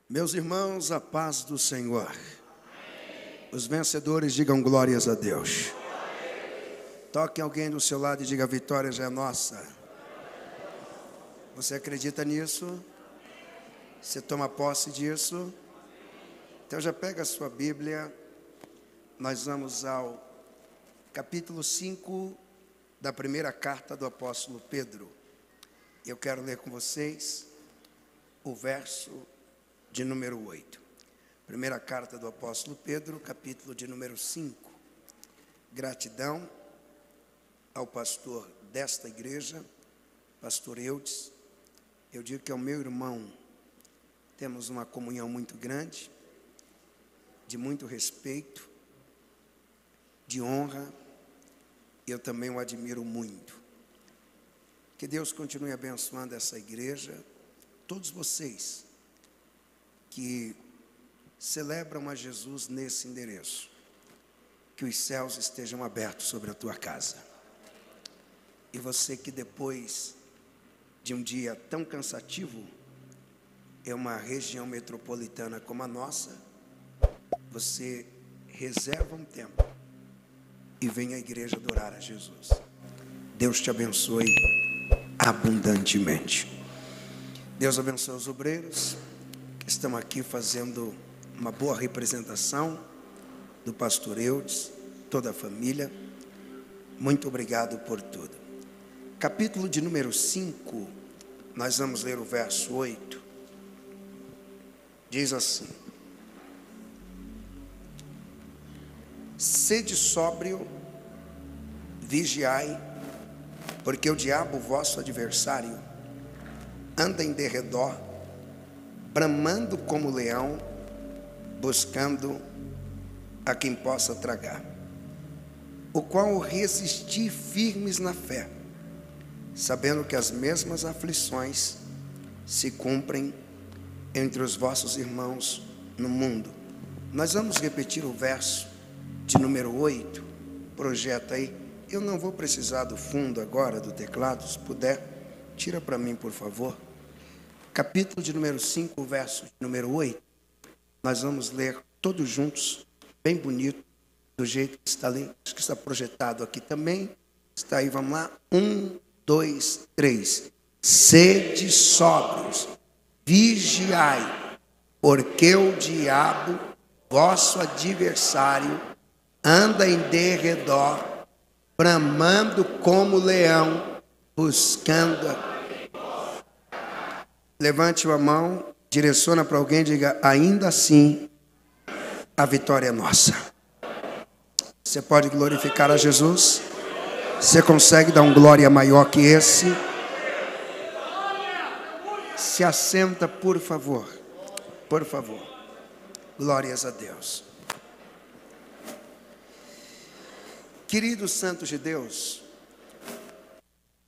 Meus irmãos, a paz do Senhor. Os vencedores digam glórias a Deus. Toque alguém do seu lado e diga: a vitória já é nossa. Você acredita nisso? Você toma posse disso? Então já pega a sua Bíblia. Nós vamos ao capítulo 5 da primeira carta do apóstolo Pedro. Eu quero ler com vocês o verso de número 8. Primeira carta do apóstolo Pedro, capítulo de número 5. Gratidão ao pastor desta igreja, pastor Eudes. Eu digo que é o meu irmão. Temos uma comunhão muito grande, de muito respeito, de honra. Eu também o admiro muito. Que Deus continue abençoando essa igreja, todos vocês que celebram a Jesus nesse endereço. Que os céus estejam abertos sobre a tua casa. E você que depois de um dia tão cansativo, é uma região metropolitana como a nossa, você reserva um tempo e vem à igreja adorar a Jesus. Deus te abençoe abundantemente. Deus abençoe os obreiros que estão aqui fazendo uma boa representação do pastor Eudes, toda a família. Muito obrigado por tudo. Capítulo de número 5, nós vamos ler o verso 8. Diz assim: sede sóbrio, vigiai, porque o diabo, vosso adversário, anda em derredor, bramando como leão, buscando a quem possa tragar, o qual resisti firmes na fé, sabendo que as mesmas aflições se cumprem entre os vossos irmãos no mundo. Nós vamos repetir o verso de número 8, projeta aí. Eu não vou precisar do fundo agora, do teclado, se puder, tira para mim, por favor. Capítulo de número 5, verso de número 8, nós vamos ler todos juntos, bem bonito, do jeito que está ali, acho que está projetado aqui também, está aí, vamos lá, 1, 2, 3, sede sóbrios, vigiai, porque o diabo, vosso adversário, anda em derredor, bramando como leão, buscando Levante a mão, direciona para alguém e diga: ainda assim, a vitória é nossa. Você pode glorificar a Jesus? Você consegue dar um glória maior que esse? Se assenta, por favor. Por favor. Glórias a Deus. Queridos santos de Deus,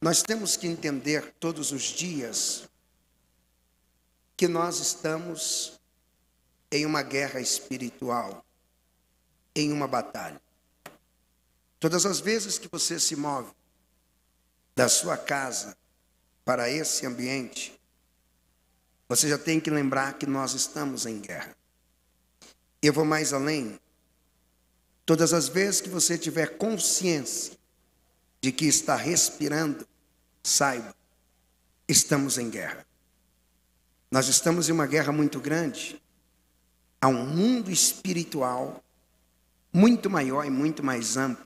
nós temos que entender todos os dias que nós estamos em uma guerra espiritual, em uma batalha. Todas as vezes que você se move da sua casa para esse ambiente, você já tem que lembrar que nós estamos em guerra. Eu vou mais além. Todas as vezes que você tiver consciência de que está respirando, saiba, estamos em guerra. Nós estamos em uma guerra muito grande. Há um mundo espiritual muito maior e muito mais amplo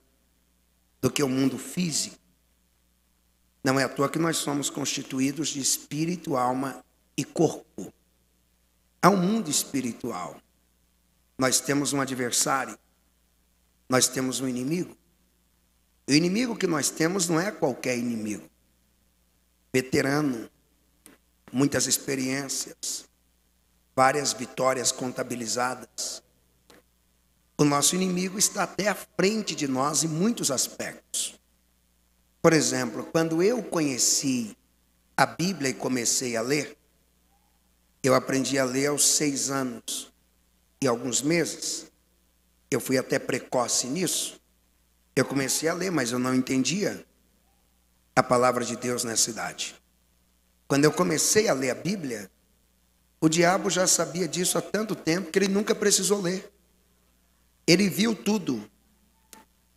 do que o mundo físico. Não é à toa que nós somos constituídos de espírito, alma e corpo. Há um mundo espiritual. Nós temos um adversário. Nós temos um inimigo. O inimigo que nós temos não é qualquer inimigo. Veterano, muitas experiências, várias vitórias contabilizadas. O nosso inimigo está até à frente de nós em muitos aspectos. Por exemplo, quando eu conheci a Bíblia e comecei a ler, eu aprendi a ler aos 6 anos e alguns meses. Eu fui até precoce nisso. Eu comecei a ler, mas eu não entendia a palavra de Deus nessa idade. Quando eu comecei a ler a Bíblia, O diabo já sabia disso há tanto tempo que ele nunca precisou ler. Ele viu tudo.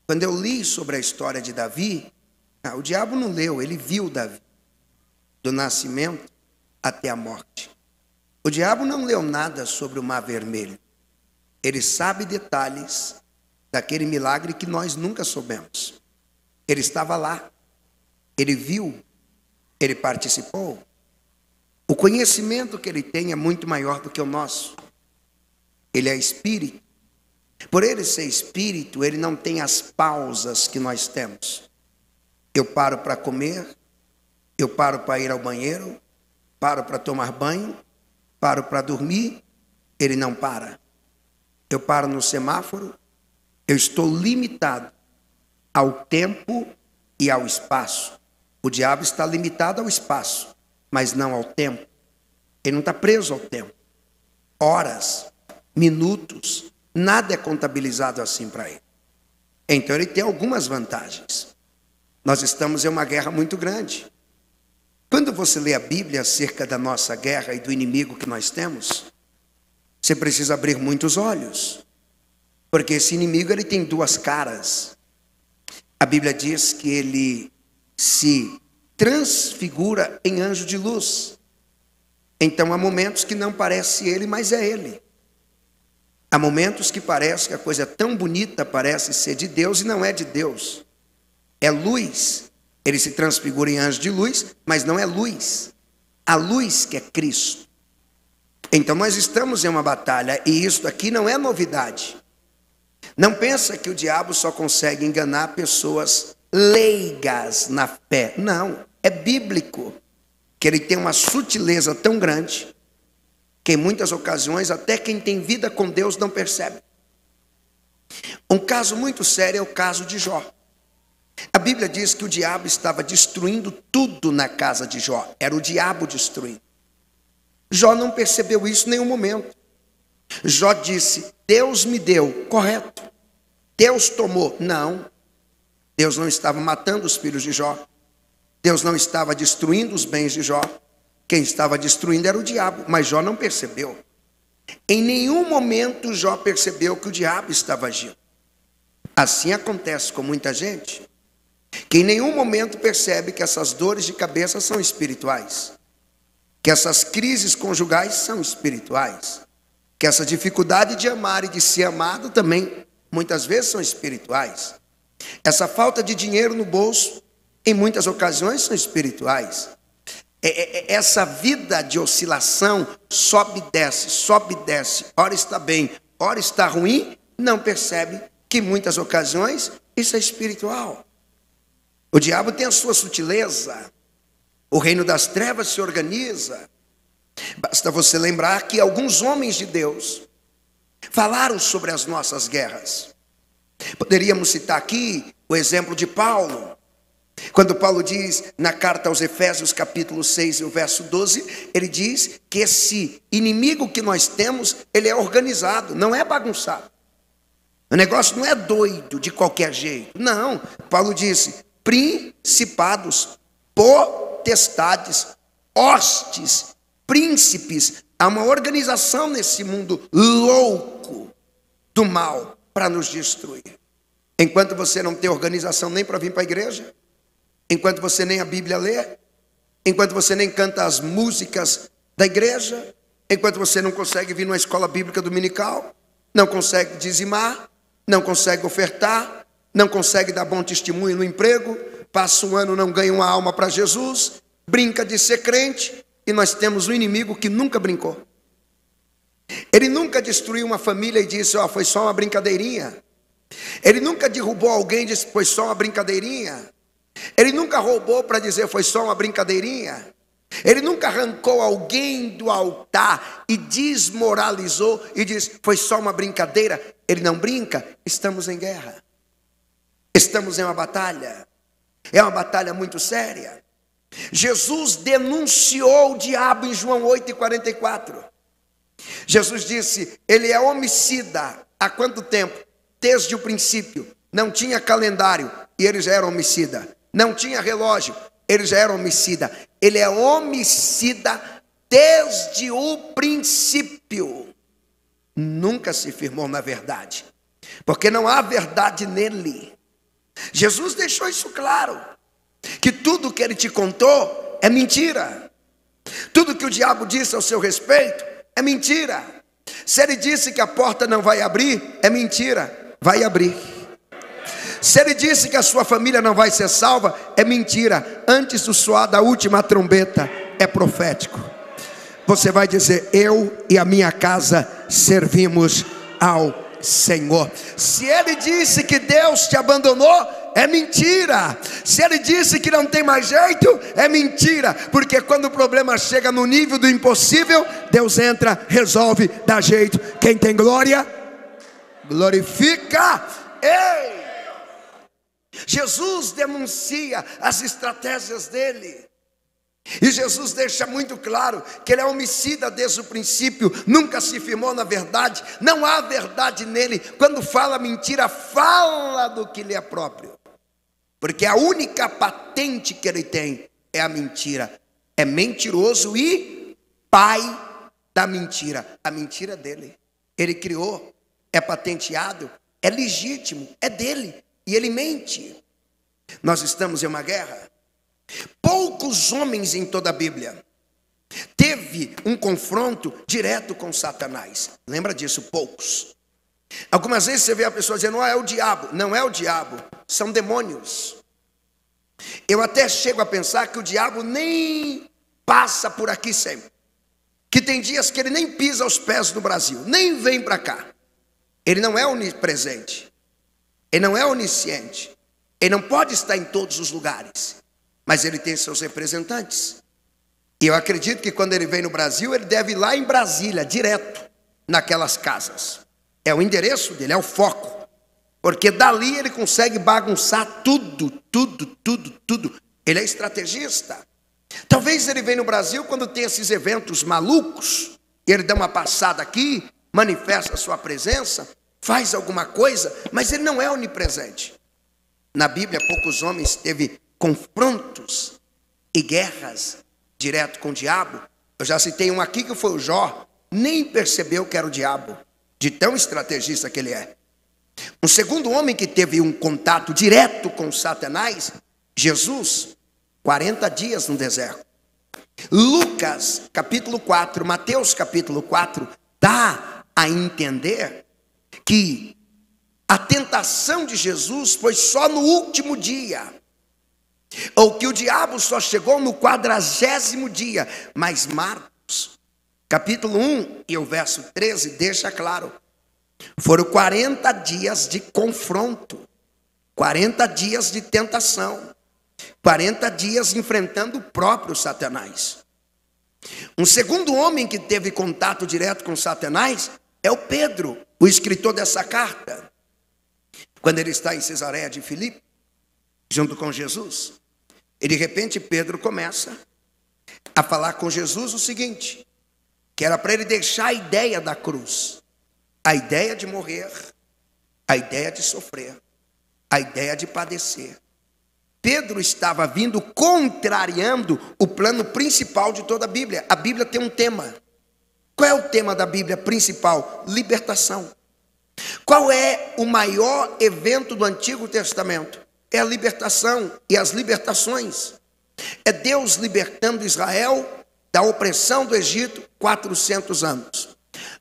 Quando eu li sobre a história de Davi, o diabo não leu, ele viu Davi, do nascimento até a morte. O diabo não leu nada sobre o Mar Vermelho. Ele sabe detalhes daquele milagre que nós nunca soubemos. Ele estava lá, ele viu, ele participou. O conhecimento que ele tem é muito maior do que o nosso. Ele é espírito. Por ele ser espírito, ele não tem as pausas que nós temos. Eu paro para comer, eu paro para ir ao banheiro, paro para tomar banho, paro para dormir, ele não para. Eu paro no semáforo, eu estou limitado ao tempo e ao espaço. O diabo está limitado ao espaço, mas não ao tempo. Ele não está preso ao tempo. Horas, minutos, nada é contabilizado assim para ele. Então ele tem algumas vantagens. Nós estamos em uma guerra muito grande. Quando você lê a Bíblia acerca da nossa guerra e do inimigo que nós temos, você precisa abrir muitos olhos, porque esse inimigo ele tem duas caras. A Bíblia diz que ele se transfigura em anjo de luz. Então há momentos que não parece ele, mas é ele. Há momentos que parece que a coisa tão bonita parece ser de Deus e não é de Deus. É luz. Ele se transfigura em anjo de luz, mas não é luz. A luz que é Cristo. Então nós estamos em uma batalha e isso aqui não é novidade. Não pensa que o diabo só consegue enganar pessoas leigas na fé. Não, é bíblico. Que ele tem uma sutileza tão grande que em muitas ocasiões até quem tem vida com Deus não percebe. Um caso muito sério é o caso de Jó. A Bíblia diz que o diabo estava destruindo tudo na casa de Jó. Era o diabo destruindo. Jó não percebeu isso em nenhum momento. Jó disse, Deus me deu, correto. Deus tomou, não. Deus não estava matando os filhos de Jó. Deus não estava destruindo os bens de Jó. Quem estava destruindo era o diabo, mas Jó não percebeu. Em nenhum momento Jó percebeu que o diabo estava agindo. Assim acontece com muita gente, que em nenhum momento percebe que essas dores de cabeça são espirituais, que essas crises conjugais são espirituais, que essa dificuldade de amar e de ser amado também muitas vezes são espirituais. Essa falta de dinheiro no bolso, em muitas ocasiões são espirituais. Essa vida de oscilação, sobe e desce, ora está bem, ora está ruim, não percebe que em muitas ocasiões isso é espiritual. O diabo tem a sua sutileza, o reino das trevas se organiza. Basta você lembrar que alguns homens de Deus falaram sobre as nossas guerras. Poderíamos citar aqui o exemplo de Paulo. Quando Paulo diz na carta aos Efésios capítulo 6 e o verso 12, ele diz que esse inimigo que nós temos, ele é organizado, não é bagunçado. O negócio não é doido de qualquer jeito, não. Paulo disse, principados, potestades, hostes, príncipes. Há uma organização nesse mundo louco do mal para nos destruir. Enquanto você não tem organização nem para vir para a igreja, enquanto você nem a Bíblia lê, enquanto você nem canta as músicas da igreja, enquanto você não consegue vir numa escola bíblica dominical, não consegue dizimar, não consegue ofertar, não consegue dar bom testemunho no emprego, passa um ano, não ganha uma alma para Jesus, brinca de ser crente, e nós temos um inimigo que nunca brincou. Ele nunca destruiu uma família e disse, foi só uma brincadeirinha. Ele nunca derrubou alguém e disse, foi só uma brincadeirinha. Ele nunca roubou para dizer, foi só uma brincadeirinha. Ele nunca arrancou alguém do altar e desmoralizou e disse, foi só uma brincadeira. Ele não brinca, estamos em guerra. Estamos em uma batalha. É uma batalha muito séria. Jesus denunciou o diabo em João 8:44. Jesus disse, ele é homicida. Há quanto tempo? Desde o princípio. Não tinha calendário e ele já era homicida. Não tinha relógio, ele já era homicida. Ele é homicida desde o princípio, nunca se firmou na verdade, porque não há verdade nele. Jesus deixou isso claro, que tudo que ele te contou é mentira. Tudo que o diabo disse ao seu respeito é mentira. Se ele disse que a porta não vai abrir, é mentira, vai abrir. Se ele disse que a sua família não vai ser salva, é mentira. Antes do soar da última trombeta, é profético. Você vai dizer: eu e a minha casa servimos ao Senhor. Se ele disse que Deus te abandonou, é mentira. Se ele disse que não tem mais jeito, é mentira. Porque quando o problema chega no nível do impossível, Deus entra, resolve, dá jeito. Quem tem glória, glorifica. Ei! Jesus denuncia as estratégias dele. E Jesus deixa muito claro que ele é homicida desde o princípio, nunca se firmou na verdade, não há verdade nele. Quando fala mentira, fala do que lhe é próprio, porque a única patente que ele tem é a mentira. É mentiroso e pai da mentira. A mentira é dele, ele criou, é patenteado, é legítimo, é dele, e ele mente. Nós estamos em uma guerra. Poucos homens em toda a Bíblia teve um confronto direto com Satanás. Lembra disso? Poucos. Algumas vezes você vê a pessoa dizendo: não é o diabo. Não é o diabo, são demônios. Eu até chego a pensar que o diabo nem passa por aqui sempre, que tem dias que ele nem pisa aos pés do Brasil, nem vem para cá. Ele não é onipresente, ele não é onisciente, ele não pode estar em todos os lugares, mas ele tem seus representantes. E eu acredito que quando ele vem no Brasil, ele deve ir lá em Brasília, direto naquelas casas. É o endereço dele, é o foco. Porque dali ele consegue bagunçar tudo. Ele é estrategista. Talvez ele venha no Brasil quando tem esses eventos malucos, ele dá uma passada aqui, manifesta a sua presença, faz alguma coisa, mas ele não é onipresente. Na Bíblia, poucos homens teve confrontos e guerras direto com o diabo. Eu já citei um aqui que foi o Jó, nem percebeu que era o diabo, de tão estrategista que ele é. Um segundo homem que teve um contato direto com Satanás, Jesus, 40 dias no deserto. Lucas capítulo 4, Mateus capítulo 4, dá a entender que a tentação de Jesus foi só no último dia, ou que o diabo só chegou no 40º dia. Mas Marcos capítulo 1 e o verso 13 deixa claro: foram 40 dias de confronto, 40 dias de tentação, 40 dias enfrentando o próprio Satanás. Um segundo homem que teve contato direto com Satanás é o Pedro, o escritor dessa carta. Quando ele está em Cesareia de Filipe, junto com Jesus, e de repente Pedro começa a falar com Jesus o seguinte, que era para ele deixar a ideia da cruz, a ideia de morrer, a ideia de sofrer, a ideia de padecer. Pedro estava vindo contrariando o plano principal de toda a Bíblia. A Bíblia tem um tema. Qual é o tema da Bíblia principal? Libertação. Qual é o maior evento do Antigo Testamento? É a libertação e as libertações. É Deus libertando Israel da opressão do Egito 400 anos.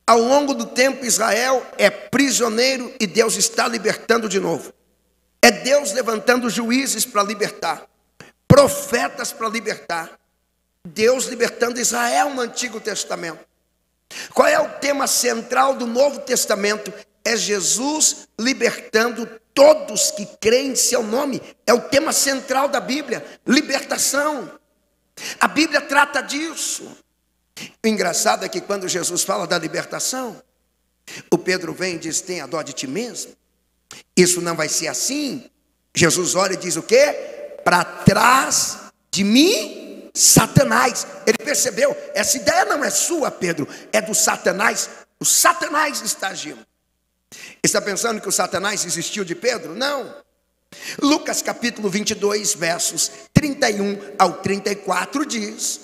Ao longo do tempo, Israel é prisioneiro e Deus está libertando de novo. É Deus levantando juízes para libertar, profetas para libertar. Deus libertando Israel no Antigo Testamento. Qual é o tema central do Novo Testamento? É Jesus libertando todos que creem em seu nome. É o tema central da Bíblia, libertação. A Bíblia trata disso. O engraçado é que quando Jesus fala da libertação, o Pedro vem e diz: tenha dó de ti mesmo. Isso não vai ser assim. Jesus olha e diz o quê? Para trás de mim, Satanás. Ele percebeu, essa ideia não é sua, Pedro, é do Satanás. O Satanás está agindo. Está pensando que o Satanás existiu de Pedro? Não. Lucas capítulo 22, versos 31 ao 34 diz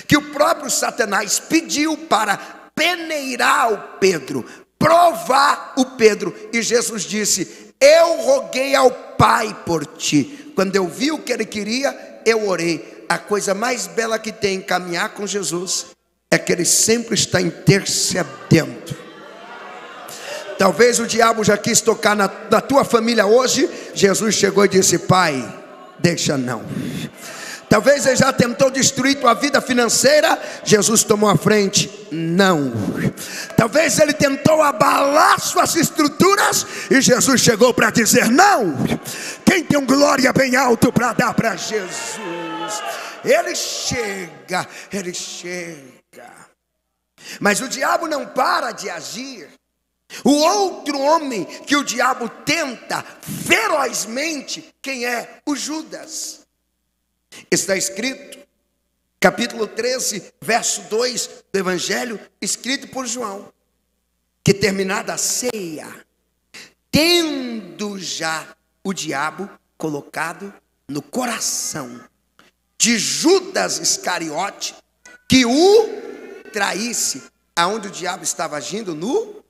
que o próprio Satanás pediu para peneirar o Pedro, provar o Pedro, e Jesus disse: eu roguei ao Pai por ti. Quando eu vi o que ele queria, eu orei. A coisa mais bela que tem em caminhar com Jesus é que ele sempre está intercedendo. Talvez o diabo já quis tocar na tua família hoje. Jesus chegou e disse: pai, deixa não. Talvez ele já tentou destruir tua vida financeira. Jesus tomou a frente: não. Talvez ele tentou abalar suas estruturas, e Jesus chegou para dizer: não. Quem tem um glória bem alto para dar para Jesus? Ele chega, ele chega. Mas o diabo não para de agir. O outro homem que o diabo tenta ferozmente, quem é? O Judas. Está escrito, capítulo 13, verso 2 do Evangelho, escrito por João, que terminada a ceia, tendo já o diabo colocado no coração de Judas Iscariote, que o traísse. Aonde o diabo estava agindo? No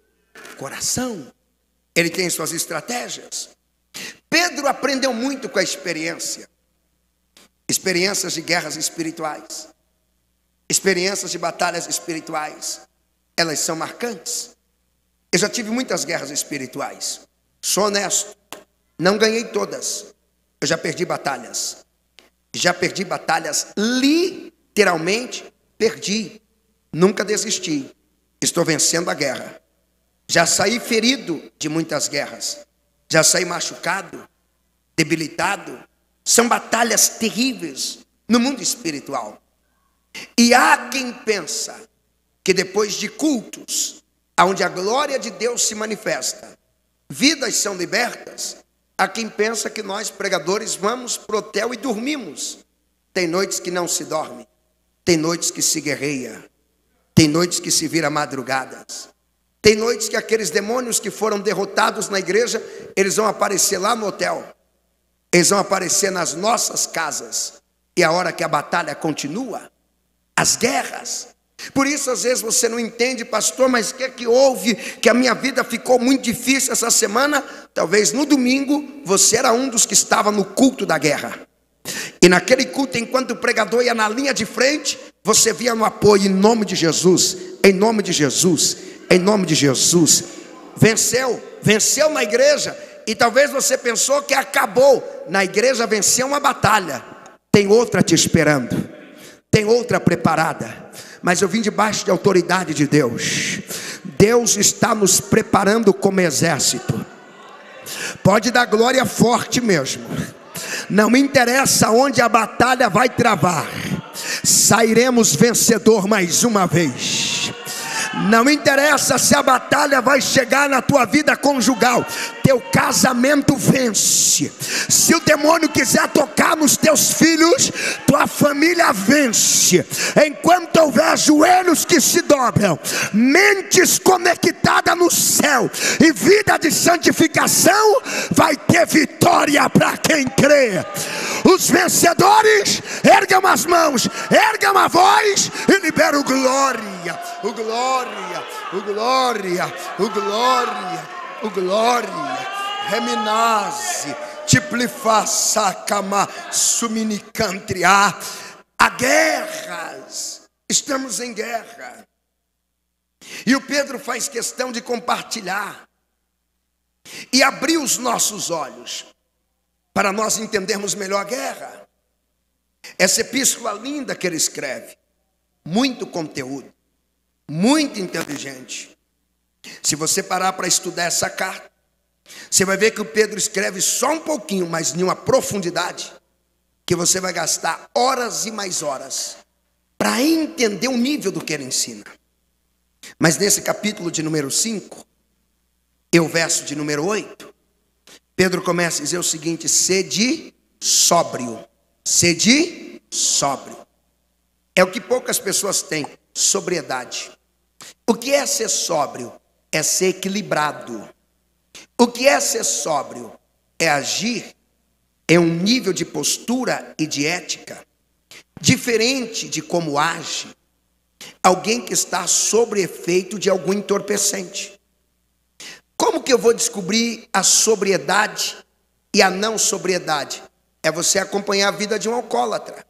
coração. Ele tem suas estratégias. Pedro aprendeu muito com a experiência. Experiências de guerras espirituais, experiências de batalhas espirituais, elas são marcantes. Eu já tive muitas guerras espirituais, sou honesto, não ganhei todas. Eu já perdi batalhas, literalmente perdi, nunca desisti, estou vencendo a guerra. Já saí ferido de muitas guerras, já saí machucado, debilitado. São batalhas terríveis no mundo espiritual. E há quem pensa que depois de cultos, onde a glória de Deus se manifesta, vidas são libertas. Há quem pensa que nós pregadores vamos pro hotel e dormimos. Tem noites que não se dorme, tem noites que se guerreia, tem noites que se vira madrugadas, tem noites que aqueles demônios que foram derrotados na igreja, eles vão aparecer lá no hotel. Eles vão aparecer nas nossas casas. E a hora que a batalha continua, as guerras. Por isso às vezes você não entende: pastor, mas o que é que houve? Que a minha vida ficou muito difícil essa semana. Talvez no domingo você era um dos que estava no culto da guerra. E naquele culto, enquanto o pregador ia na linha de frente, você via no apoio: em nome de Jesus, em nome de Jesus, em nome de Jesus. Venceu na igreja. E talvez você pensou que acabou. Na igreja venceu uma batalha, tem outra te esperando, tem outra preparada. Mas eu vim debaixo de autoridade de Deus. Deus está nos preparando como exército. Pode dar glória forte mesmo. Não me interessa onde a batalha vai travar, sairemos vencedor mais uma vez. Não interessa se a batalha vai chegar na tua vida conjugal, teu casamento vence. Se o demônio quiser tocar nos teus filhos, tua família vence. Enquanto houver joelhos que se dobram, mentes conectadas no céu e vida de santificação, vai ter vitória para quem crê. Os vencedores ergam as mãos, ergam a voz e liberam glória, o glória, o glória, o glória, o glória. Reminase, tiplifassacama, suminicantria. Há guerras, estamos em guerra. E o Pedro faz questão de compartilhar e abrir os nossos olhos para nós entendermos melhor a guerra. Essa epístola linda que ele escreve, muito conteúdo, muito inteligente. Se você parar para estudar essa carta, você vai ver que o Pedro escreve só um pouquinho, mas em uma profundidade, que você vai gastar horas e mais horas para entender o nível do que ele ensina. Mas nesse capítulo de número 5, e o verso de número 8, Pedro começa a dizer o seguinte: sede sóbrio. Sede sóbrio. É o que poucas pessoas têm, sobriedade. O que é ser sóbrio? É ser equilibrado. O que é ser sóbrio? É agir em um nível de postura e de ética diferente de como age alguém que está sob efeito de algum entorpecente. Como que eu vou descobrir a sobriedade e a não sobriedade? É você acompanhar a vida de um alcoólatra.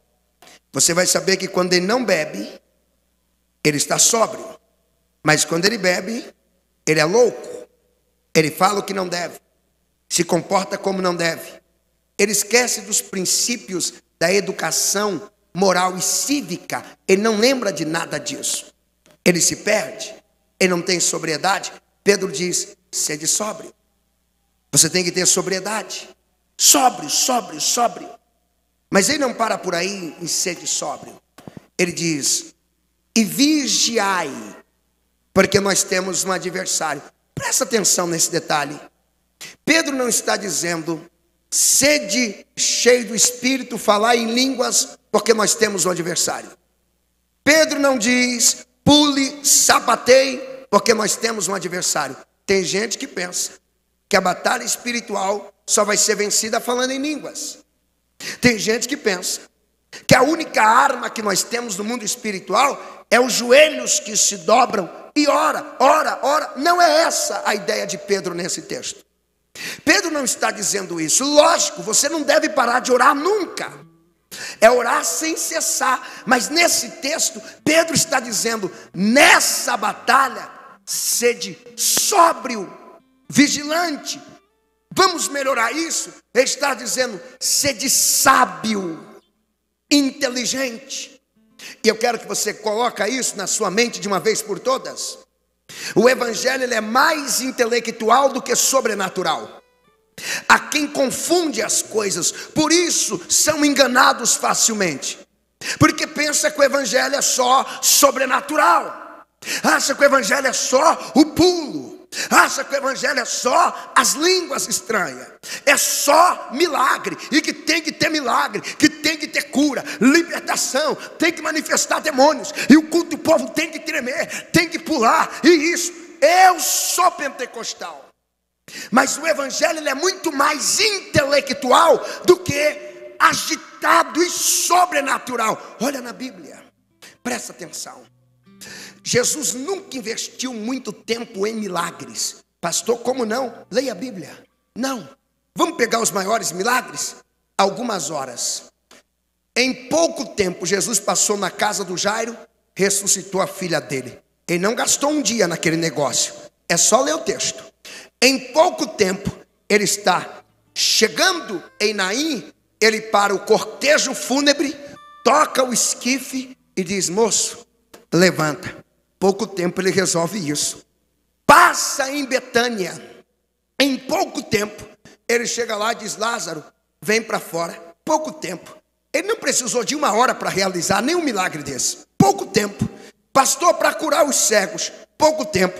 Você vai saber que quando ele não bebe, ele está sóbrio. Mas quando ele bebe, ele é louco. Ele fala o que não deve, se comporta como não deve. Ele esquece dos princípios da educação moral e cívica. Ele não lembra de nada disso. Ele se perde, ele não tem sobriedade. Pedro diz: sede sóbrio. Você tem que ter sobriedade. Sóbrio, sóbrio, sóbrio. Mas ele não para por aí em sede sóbrio. Ele diz: e vigiai, porque nós temos um adversário. Presta atenção nesse detalhe. Pedro não está dizendo: sede cheio do Espírito, falar em línguas, porque nós temos um adversário. Pedro não diz: pule, sapateie, porque nós temos um adversário. Tem gente que pensa que a batalha espiritual só vai ser vencida falando em línguas. Tem gente que pensa que a única arma que nós temos no mundo espiritual é os joelhos que se dobram e ora, ora, ora. Não é essa a ideia de Pedro nesse texto. Pedro não está dizendo isso. Lógico, você não deve parar de orar nunca. É orar sem cessar. Mas nesse texto, Pedro está dizendo: nessa batalha, sede sóbrio, vigilante. Vamos melhorar isso? Ele está dizendo: sede sábio, inteligente. E eu quero que você coloque isso na sua mente de uma vez por todas. O evangelho ele é mais intelectual do que sobrenatural. Há quem confunde as coisas, por isso são enganados facilmente. Porque pensa que o evangelho é só sobrenatural. Acha que o evangelho é só o pulo. Acha que o evangelho é só as línguas estranhas. É só milagre. E que tem que ter milagre, que tem que ter cura, libertação, tem que manifestar demônios. E o culto do povo tem que tremer, tem que pular. E isso, eu sou pentecostal. Mas o evangelho ele é muito mais intelectual do que agitado e sobrenatural. Olha na Bíblia, presta atenção. Jesus nunca investiu muito tempo em milagres. Pastor, como não? Leia a Bíblia. Não. Vamos pegar os maiores milagres? Algumas horas. Em pouco tempo, Jesus passou na casa do Jairo, ressuscitou a filha dele. Ele não gastou um dia naquele negócio. É só ler o texto. Em pouco tempo, ele está chegando em Naim. Ele para o cortejo fúnebre, toca o esquife e diz: moço, levanta. Pouco tempo ele resolve isso. Passa em Betânia. Em pouco tempo ele chega lá e diz: Lázaro, vem para fora. Pouco tempo. Ele não precisou de uma hora para realizar nenhum milagre desse. Pouco tempo. Pastor, para curar os cegos. Pouco tempo.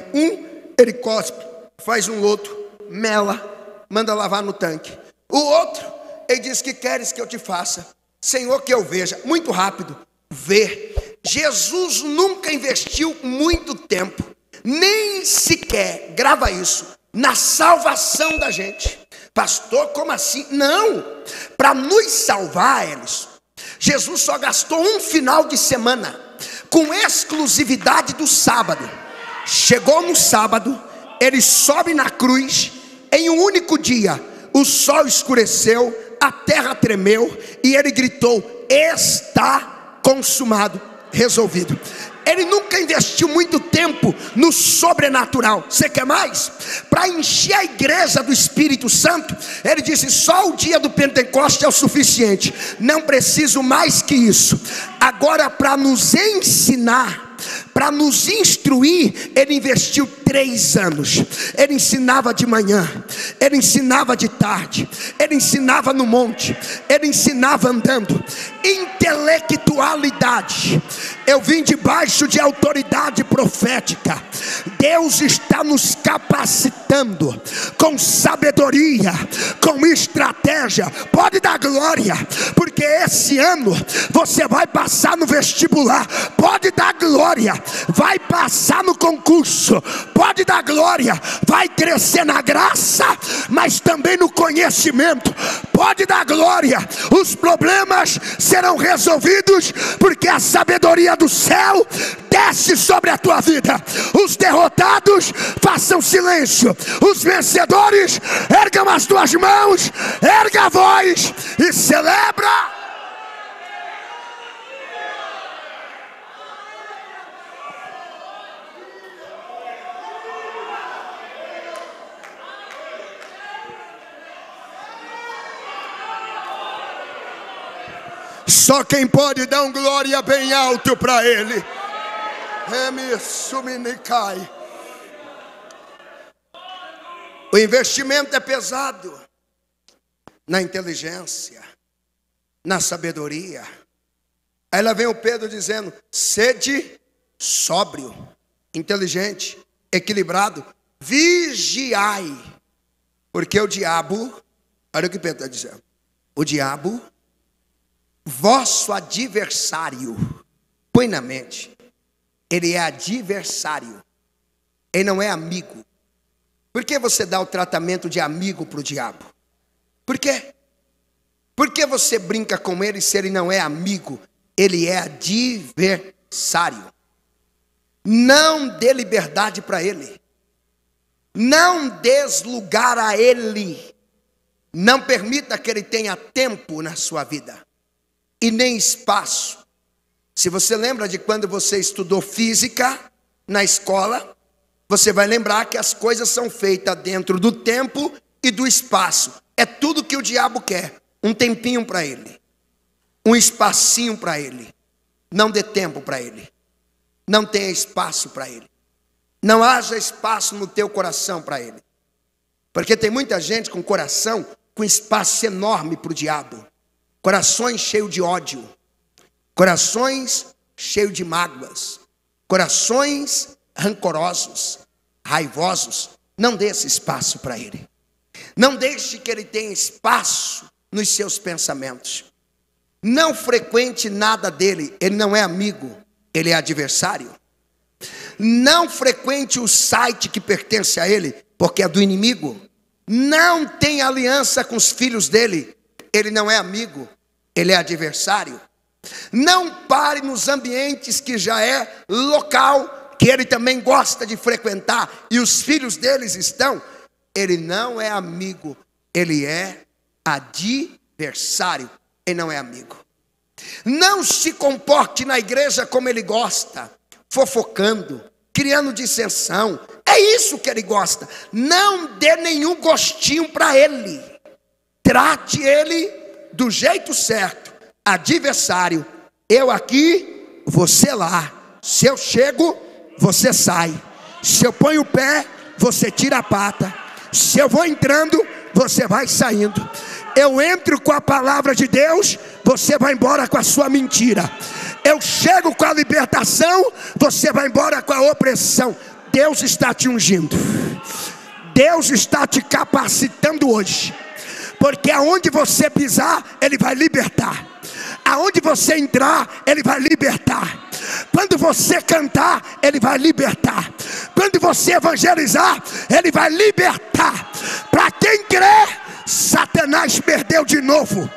Ele cospe, faz um lodo, mela, manda lavar no tanque. O outro, ele diz: que queres que eu te faça? Senhor, que eu veja. Muito rápido. Vê. Jesus nunca investiu muito tempo, nem sequer, grava isso, na salvação da gente. Pastor, como assim? Não, para nos salvar, eles, Jesus só gastou um final de semana, com exclusividade do sábado. Chegou no sábado, ele sobe na cruz, em um único dia, o sol escureceu, a terra tremeu, e ele gritou: está consumado. Resolvido. Ele nunca investiu muito tempo no sobrenatural. Você quer mais? Para encher a igreja do Espírito Santo, ele disse: só o dia do Pentecoste é o suficiente. Não preciso mais que isso. Agora, para nos ensinar, para nos instruir, ele investiu 3 anos. Ele ensinava de manhã, ele ensinava de tarde, ele ensinava no monte, ele ensinava andando. Intelectualidade. Eu vim debaixo de autoridade profética. Deus está nos capacitando com sabedoria, com estratégia. Pode dar glória, porque esse ano você vai passar no vestibular. Pode dar glória, vai passar no concurso. Pode dar glória, vai crescer na graça, mas também no conhecimento. pode dar glória. Os problemas serão resolvidos, porque a sabedoria do céu desce sobre a tua vida. Os derrotados façam silêncio. Os vencedores ergam as tuas mãos, erga a voz e celebra. Só quem pode dar um glória bem alto para Ele. O investimento é pesado na inteligência, na sabedoria. Aí lá vem o Pedro dizendo: sede sóbrio, inteligente, equilibrado, vigiai, porque o diabo, olha o que Pedro está dizendo, o diabo, vosso adversário, põe na mente, ele é adversário, ele não é amigo. Por que você dá o tratamento de amigo para o diabo? Por quê? Por que você brinca com ele se ele não é amigo? Ele é adversário. Não dê liberdade para ele. Não des lugar a ele. Não permita que ele tenha tempo na sua vida. E nem espaço. Se você lembra de quando você estudou física na escola, você vai lembrar que as coisas são feitas dentro do tempo e do espaço. É tudo que o diabo quer. Um tempinho para ele. Um espacinho para ele. Não dê tempo para ele. Não tenha espaço para ele. Não haja espaço no teu coração para ele. Porque tem muita gente com coração com espaço enorme para o diabo. Corações cheios de ódio, corações cheios de mágoas, corações rancorosos, raivosos. Não dê esse espaço para ele. Não deixe que ele tenha espaço nos seus pensamentos. Não frequente nada dele. Ele não é amigo, ele é adversário. Não frequente o site que pertence a ele, porque é do inimigo. Não tenha aliança com os filhos dele. Ele não é amigo, ele é adversário. Não pare nos ambientes que já é local, que ele também gosta de frequentar, e os filhos deles estão. Ele não é amigo, ele é adversário, ele não é amigo. Não se comporte na igreja como ele gosta, fofocando, criando dissensão. É isso que ele gosta. Não dê nenhum gostinho para ele. Trate ele do jeito certo. Adversário, eu aqui, você lá. Se eu chego, você sai. Se eu ponho o pé, você tira a pata. Se eu vou entrando, você vai saindo. Eu entro com a palavra de Deus, você vai embora com a sua mentira. Eu chego com a libertação, você vai embora com a opressão. Deus está te ungindo. Deus está te capacitando hoje. Porque aonde você pisar, Ele vai libertar. Aonde você entrar, Ele vai libertar. Quando você cantar, Ele vai libertar. Quando você evangelizar, Ele vai libertar. Para quem crê, Satanás perdeu de novo.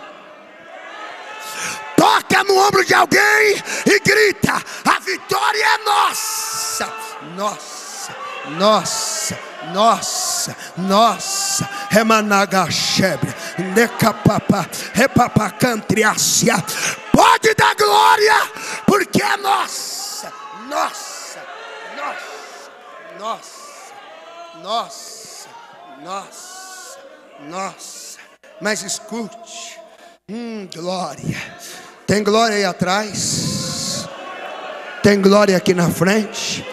Toca no ombro de alguém e grita: a vitória é nossa. Nossa, nossa, nossa, nossa. Remanaga shebre, necapapa, repapacantriácia. Pode dar glória, porque é nossa, nossa, nossa, nossa, nossa, nossa, nossa. Mas escute, glória. Tem glória aí atrás, tem glória aqui na frente.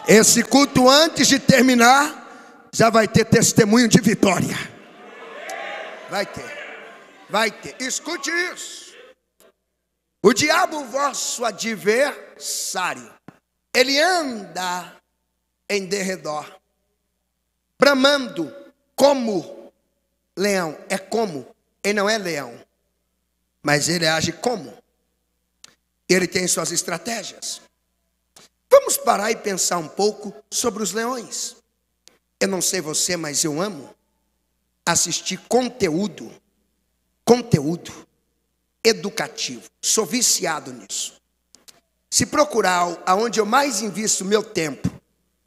Esse culto, antes de terminar, já vai ter testemunho de vitória. Vai ter. Escute isso. O diabo, vosso adversário, ele anda em derredor, bramando como leão. É como, ele não é leão, mas ele age como. Ele tem suas estratégias. Vamos parar e pensar um pouco sobre os leões. Eu não sei você, mas eu amo. assistir conteúdo educativo. Sou viciado nisso. Se procurar aonde eu mais invisto meu tempo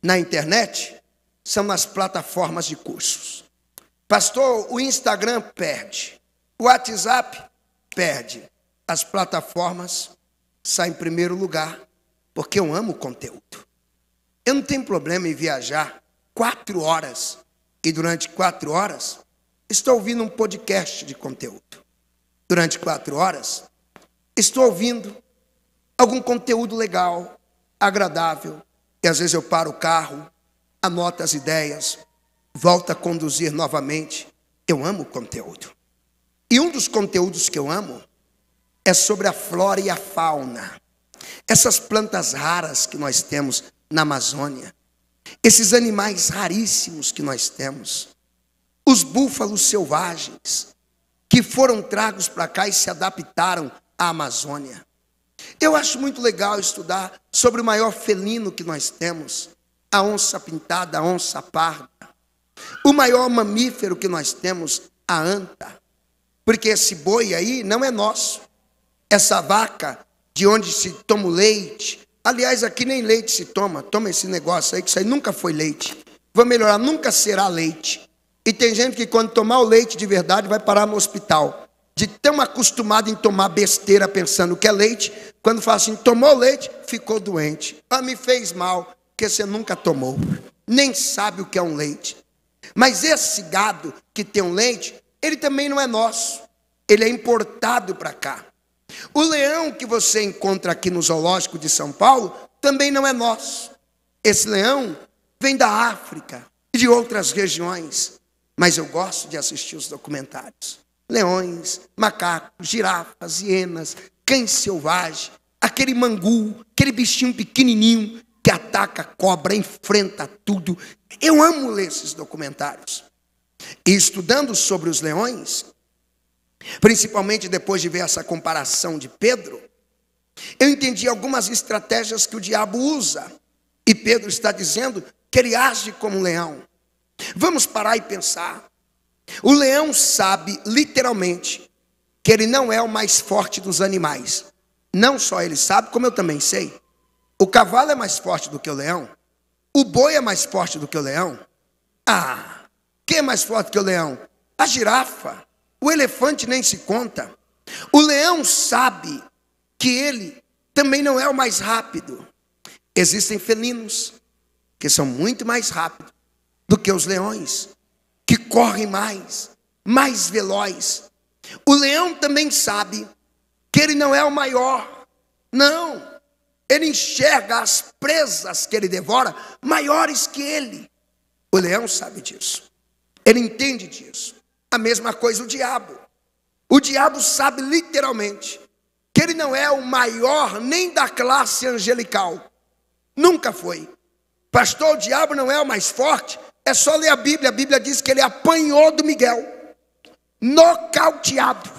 na internet, são nas plataformas de cursos. Pastor, o Instagram perde, o WhatsApp perde. As plataformas saem em primeiro lugar, porque eu amo conteúdo. Eu não tenho problema em viajar 4 horas e durante 4 horas estou ouvindo um podcast de conteúdo. Durante 4 horas estou ouvindo algum conteúdo legal, agradável, e às vezes eu paro o carro, anoto as ideias, volto a conduzir novamente. Eu amo conteúdo. E um dos conteúdos que eu amo é sobre a flora e a fauna. Essas plantas raras que nós temos na Amazônia. Esses animais raríssimos que nós temos. Os búfalos selvagens que foram tragos para cá e se adaptaram à Amazônia. Eu acho muito legal estudar sobre o maior felino que nós temos, a onça pintada, a onça parda. O maior mamífero que nós temos, a anta. Porque esse boi aí não é nosso. Essa vaca de onde se toma o leite. Aliás, aqui nem leite se toma. Toma esse negócio aí, que isso aí nunca foi leite. Vou melhorar, nunca será leite. E tem gente que quando tomar o leite de verdade vai parar no hospital. De tão acostumado em tomar besteira pensando que é leite, quando fala assim, tomou leite, ficou doente. Ah, me fez mal, porque você nunca tomou. Nem sabe o que é um leite. Mas esse gado que tem um leite, ele também não é nosso. Ele é importado para cá. O leão que você encontra aqui no zoológico de São Paulo, também não é nosso. Esse leão vem da África e de outras regiões. Mas eu gosto de assistir os documentários. Leões, macacos, girafas, hienas, cães selvagens, aquele mangu, aquele bichinho pequenininho que ataca a cobra, enfrenta tudo. Eu amo ler esses documentários. E estudando sobre os leões, principalmente depois de ver essa comparação de Pedro, eu entendi algumas estratégias que o diabo usa. E Pedro está dizendo que ele age como um leão. Vamos parar e pensar. O leão sabe, literalmente, que ele não é o mais forte dos animais. Não só ele sabe, como eu também sei. O cavalo é mais forte do que o leão. O boi é mais forte do que o leão. Ah, quem é mais forte que o leão? A girafa. O elefante nem se conta. O leão sabe que ele também não é o mais rápido. Existem felinos que são muito mais rápidos do que os leões, que correm mais veloz. O leão também sabe que ele não é o maior. Não, ele enxerga as presas que ele devora maiores que ele. O leão sabe disso. Ele entende disso. A mesma coisa o diabo. O diabo sabe literalmente que ele não é o maior nem da classe angelical. Nunca foi. Pastor, o diabo não é o mais forte? É só ler a Bíblia. A Bíblia diz que ele apanhou do Miguel. Nocauteado.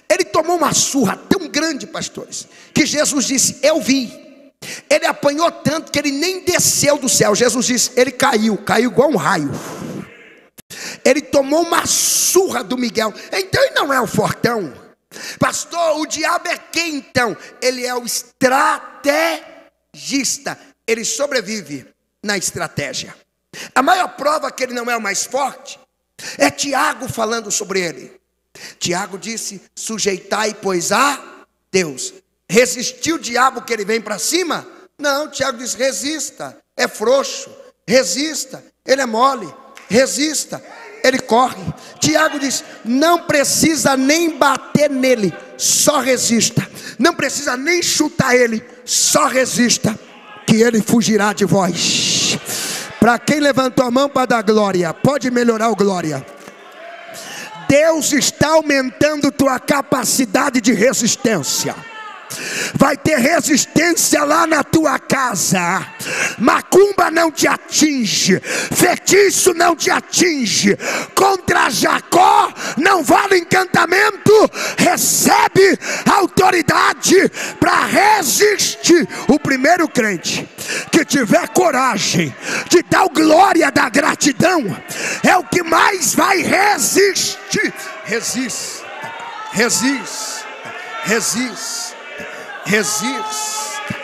Ele tomou uma surra tão grande, pastores, que Jesus disse, eu vi. Ele apanhou tanto que ele nem desceu do céu. Jesus disse, ele caiu igual um raio. Ele tomou uma surra do Miguel. Então ele não é o fortão. Pastor, o diabo é quem então? Ele é o estrategista. Ele sobrevive na estratégia. A maior prova que ele não é o mais forte é Tiago falando sobre ele. Tiago disse, sujeitai, pois, a Deus. Resistiu o diabo que ele vem para cima? Não, Tiago diz, resista. É frouxo, resista. Ele é mole, resista. Ele corre. Tiago diz, não precisa nem bater nele, só resista. Não precisa nem chutar ele, só resista, que ele fugirá de vós. Para quem levantou a mão para dar glória, pode melhorar o glória. Deus está aumentando tua capacidade de resistência. Vai ter resistência lá na tua casa. Macumba não te atinge, feitiço não te atinge. Contra Jacó não vale encantamento. Recebe autoridade para resistir. O primeiro crente que tiver coragem te dá o glória da gratidão, é o que mais vai resistir. Resista, resista, resista, resista,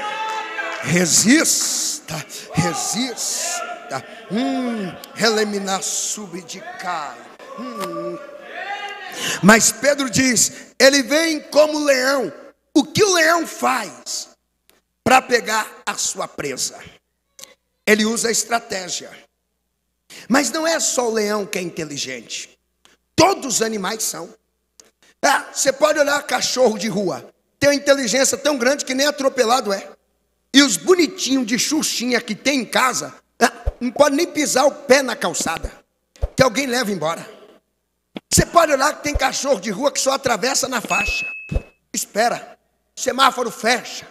resista, resista. Releminar subdicai. Mas Pedro diz, ele vem como leão. O que o leão faz para pegar a sua presa? Ele usa a estratégia. Mas não é só o leão que é inteligente. Todos os animais são. Você pode olhar cachorro de rua, tem uma inteligência tão grande que nem atropelado é. E os bonitinhos de xuxinha que tem em casa, não pode nem pisar o pé na calçada, que alguém leva embora. Você pode olhar que tem cachorro de rua que só atravessa na faixa. Espera, o semáforo fecha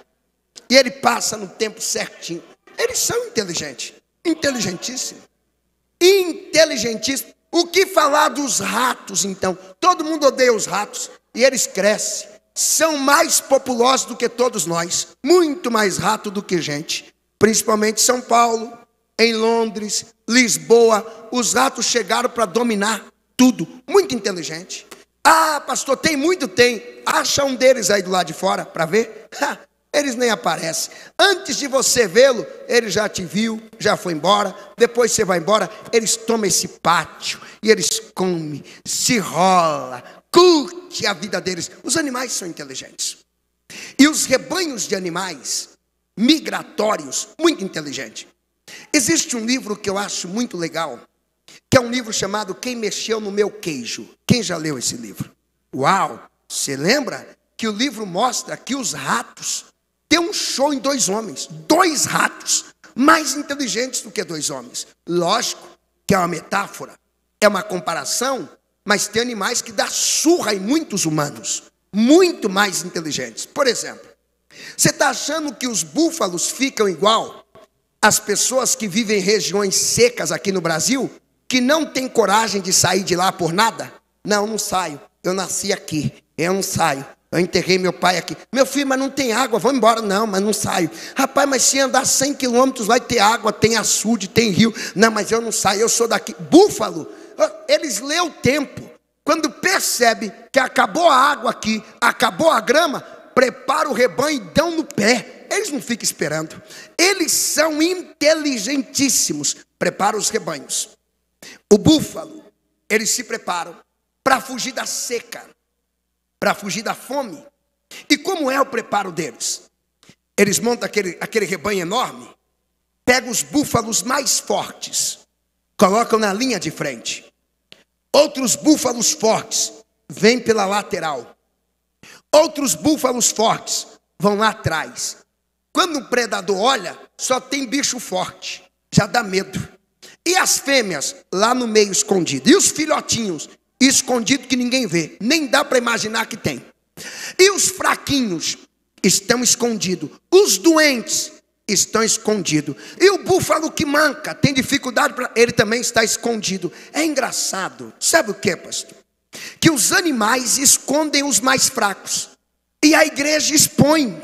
e ele passa no tempo certinho. Eles são inteligentes, inteligentíssimos, inteligentíssimos. O que falar dos ratos então? Todo mundo odeia os ratos e eles crescem. São mais populosos do que todos nós, muito mais rato do que gente. Principalmente São Paulo, em Londres, Lisboa, os ratos chegaram para dominar tudo, muito inteligente. Pastor, tem muito? Tem. Acha um deles aí do lado de fora para ver. Eles nem aparecem. Antes de você vê-lo, ele já te viu, já foi embora. Depois você vai embora, eles tomam esse pátio e eles comem, se rola, curte a vida deles. Os animais são inteligentes. E os rebanhos de animais migratórios, muito inteligentes. Existe um livro que eu acho muito legal, que é um livro chamado Quem Mexeu no Meu Queijo. Quem já leu esse livro? Uau! Você lembra que o livro mostra que os ratos têm um show em 2 homens. 2 ratos mais inteligentes do que 2 homens. Lógico que é uma metáfora, é uma comparação, mas tem animais que dão surra em muitos humanos, muito mais inteligentes. Por exemplo, você está achando que os búfalos ficam igual às pessoas que vivem em regiões secas aqui no Brasil, que não tem coragem de sair de lá por nada? Não, não saio. Eu nasci aqui, eu não saio. Eu enterrei meu pai aqui. Meu filho, mas não tem água, vou embora. Não, mas não saio. Rapaz, mas se andar 100 quilômetros vai ter água, tem açude, tem rio. Não, mas eu não saio, eu sou daqui. Búfalo, eles lê o tempo. Quando percebe que acabou a água aqui, acabou a grama, prepara o rebanho e dão no pé. Eles não ficam esperando. Eles são inteligentíssimos. Prepara os rebanhos. O búfalo, eles se preparam para fugir da seca, para fugir da fome. E como é o preparo deles? Eles montam aquele rebanho enorme, pegam os búfalos mais fortes, colocam na linha de frente. Outros búfalos fortes vêm pela lateral. Outros búfalos fortes vão lá atrás. Quando o predador olha, só tem bicho forte, já dá medo. E as fêmeas lá no meio escondido. E os filhotinhos escondido que ninguém vê, nem dá para imaginar que tem. E os fraquinhos estão escondidos. Os doentes estão escondidos. E o búfalo que manca, tem dificuldade, ele também está escondido. É engraçado. Sabe o que, pastor? Que os animais escondem os mais fracos. E a igreja expõe.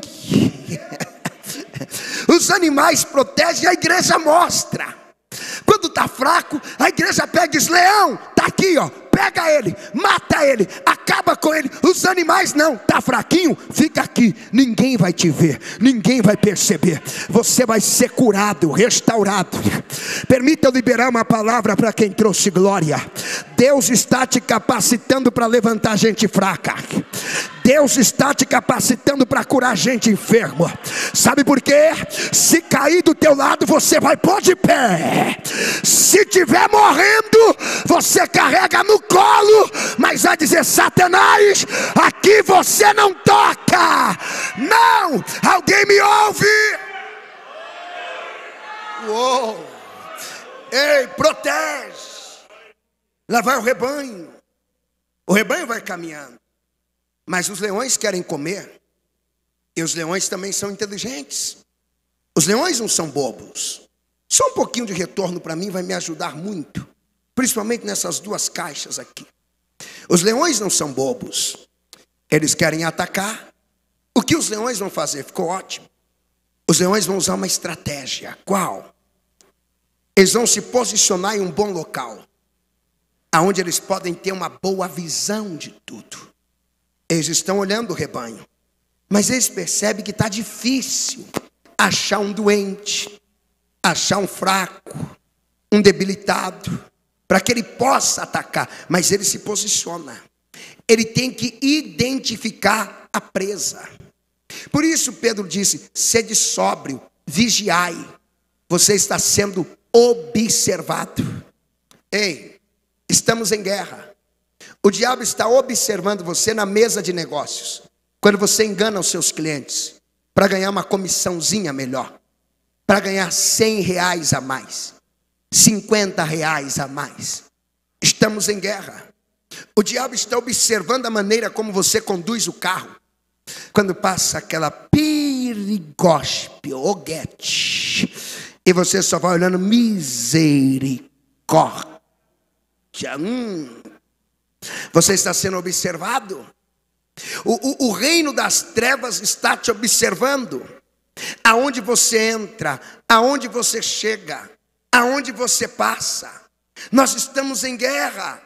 Os animais protegem e a igreja mostra. Quando está fraco, a igreja pega e diz: leão, está aqui, ó. Pega ele, mata ele, acaba com ele. Os animais não, está fraquinho, fica aqui. Ninguém vai te ver, ninguém vai perceber. Você vai ser curado, restaurado. Permita eu liberar uma palavra para quem trouxe glória. Deus está te capacitando para levantar gente fraca. Deus está te capacitando para curar gente enferma. Sabe por quê? Se cair do teu lado, você vai pôr de pé. Se tiver morrendo, você carrega no colo, mas vai dizer: Satanás, aqui você não toca. Não, alguém me ouve? Uou. Ei, protege. Lá vai o rebanho vai caminhando. Mas os leões querem comer. E os leões também são inteligentes. Os leões não são bobos. Só um pouquinho de retorno para mim vai me ajudar muito. Principalmente nessas 2 caixas aqui. Os leões não são bobos. Eles querem atacar. O que os leões vão fazer? Ficou ótimo. Os leões vão usar uma estratégia. Qual? Eles vão se posicionar em um bom local, aonde eles podem ter uma boa visão de tudo. Eles estão olhando o rebanho, mas eles percebem que está difícil achar um doente, achar um fraco, um debilitado, para que ele possa atacar. Mas ele se posiciona. Ele tem que identificar a presa. Por isso Pedro disse: sede sóbrio, vigiai. Você está sendo observado. Ei, estamos em guerra. O diabo está observando você na mesa de negócios, quando você engana os seus clientes para ganhar uma comissãozinha melhor, para ganhar R$100 a mais, R$50 a mais. Estamos em guerra. O diabo está observando a maneira como você conduz o carro, quando passa aquela pirigospe, oguete, e você só vai olhando misericórdia. Você está sendo observado. O reino das trevas está te observando. Aonde você entra, aonde você chega, aonde você passa. Nós estamos em guerra.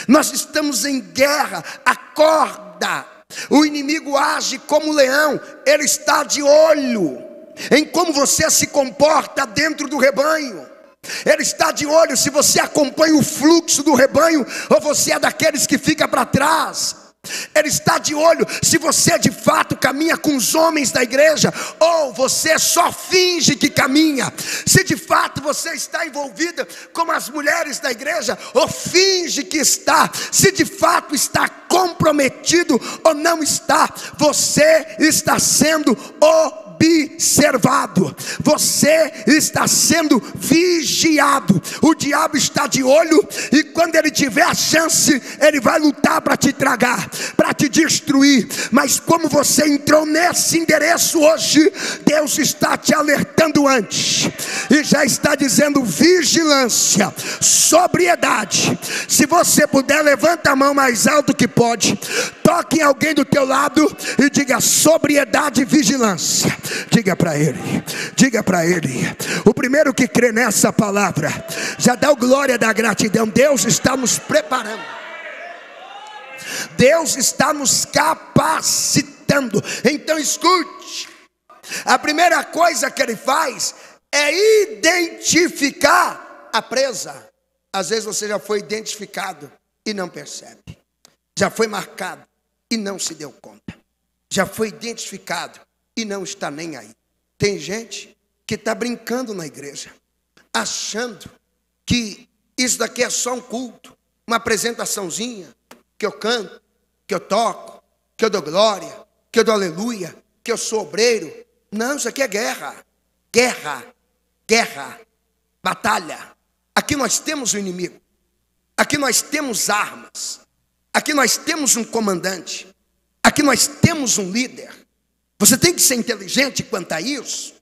Nós estamos em guerra. Acorda. O inimigo age como leão. Ele está de olho em como você se comporta dentro do rebanho. Ele está de olho se você acompanha o fluxo do rebanho ou você é daqueles que fica para trás. Ele está de olho se você de fato caminha com os homens da igreja ou você só finge que caminha. Se de fato você está envolvida com as mulheres da igreja ou finge que está. Se de fato está comprometido ou não está. Você está sendo observado, você está sendo vigiado. O diabo está de olho e quando ele tiver a chance, ele vai lutar para te tragar, para te destruir. Mas como você entrou nesse endereço hoje, Deus está te alertando antes e já está dizendo: vigilância, sobriedade. Se você puder, levanta a mão mais alto que pode, toque em alguém do teu lado e diga: sobriedade e vigilância. Diga para ele, diga para ele. O primeiro que crê nessa palavra, já dá o glória da gratidão. Deus está nos preparando, Deus está nos capacitando. Então escute, a primeira coisa que ele faz é identificar a presa. Às vezes você já foi identificado e não percebe, já foi marcado e não se deu conta, já foi identificado e não está nem aí. Tem gente que está brincando na igreja, achando que isso daqui é só um culto, uma apresentaçãozinha, que eu canto, que eu toco, que eu dou glória, que eu dou aleluia, que eu sou obreiro. Não, isso aqui é guerra, guerra, guerra, batalha. Aqui nós temos um inimigo, aqui nós temos armas, aqui nós temos um comandante, aqui nós temos um líder. Você tem que ser inteligente quanto a isso.